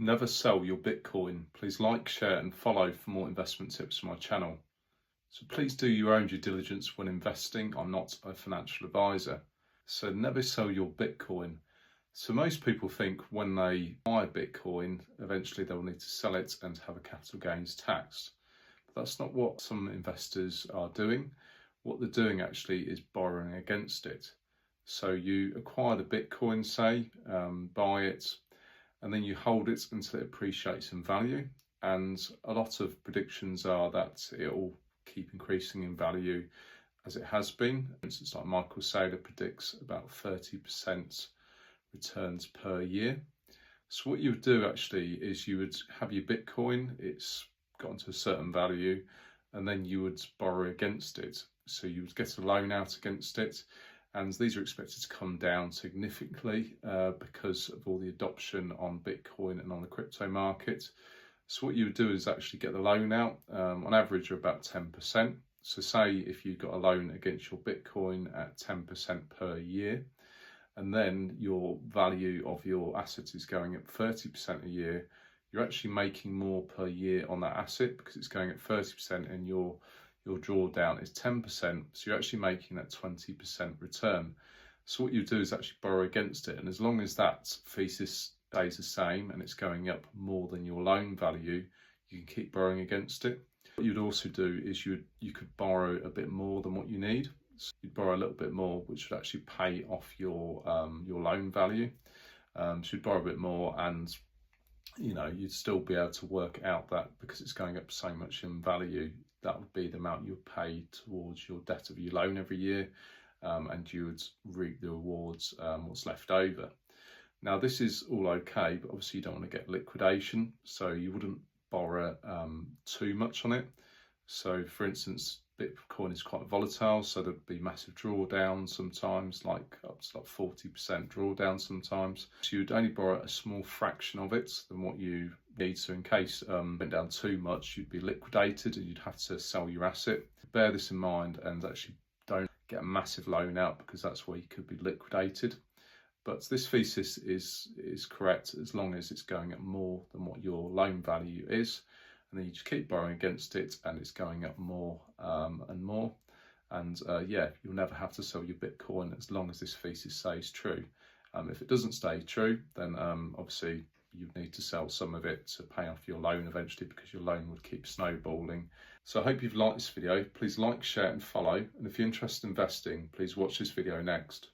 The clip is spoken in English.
Never sell your Bitcoin. Please like, share and follow for more investment tips from my channel. So please do your own due diligence when investing. I'm not a financial advisor. So never sell your Bitcoin. So most people think when they buy Bitcoin, eventually they'll need to sell it and have a capital gains tax. But that's not what some investors are doing. What they're doing actually is borrowing against it. So you acquire the Bitcoin, say, buy it, and then you hold it until it appreciates in value. And a lot of predictions are that it will keep increasing in value as it has been. For instance, like Michael Saylor predicts about 30% returns per year. So what you would do actually is you would have your Bitcoin, it's gotten to a certain value, and then you would borrow against it. So you would get a loan out against it. And these are expected to come down significantly because of all the adoption on Bitcoin and on the crypto market. So what you would do is actually get the loan out, on average of about 10%. So say if you got a loan against your Bitcoin at 10% per year, and then your value of your asset is going up 30% a year, you're actually making more per year on that asset because it's going at 30% and your drawdown is 10%, so you're actually making that 20% return. So what you do is actually borrow against it, and as long as that thesis stays the same and it's going up more than your loan value, you can keep borrowing against it. What you'd also do is you could borrow a bit more than what you need. So you'd borrow a little bit more, which would actually pay off your loan value. So you'd borrow a bit more, and you'd still be able to work out that because it's going up so much in value, that would be the amount you would pay towards your debt of your loan every year, and you would reap the rewards what's left over. Now this is all okay, but obviously you don't want to get liquidation, so you wouldn't borrow too much on it. So for instance, Bitcoin is quite volatile, so there'd be massive drawdowns sometimes, like up to like 40% drawdown sometimes. So you'd only borrow a small fraction of it than what you need. So in case it went down too much, you'd be liquidated and you'd have to sell your asset. Bear this in mind and actually don't get a massive loan out, because that's where you could be liquidated. But this thesis is correct as long as it's going up more than what your loan value is. And then you just keep borrowing against it and it's going up more and more. And you'll never have to sell your Bitcoin as long as this thesis stays true. If it doesn't stay true, then obviously you need to sell some of it to pay off your loan eventually, because your loan would keep snowballing. So I hope you've liked this video. Please like, share and follow. And if you're interested in investing, please watch this video next.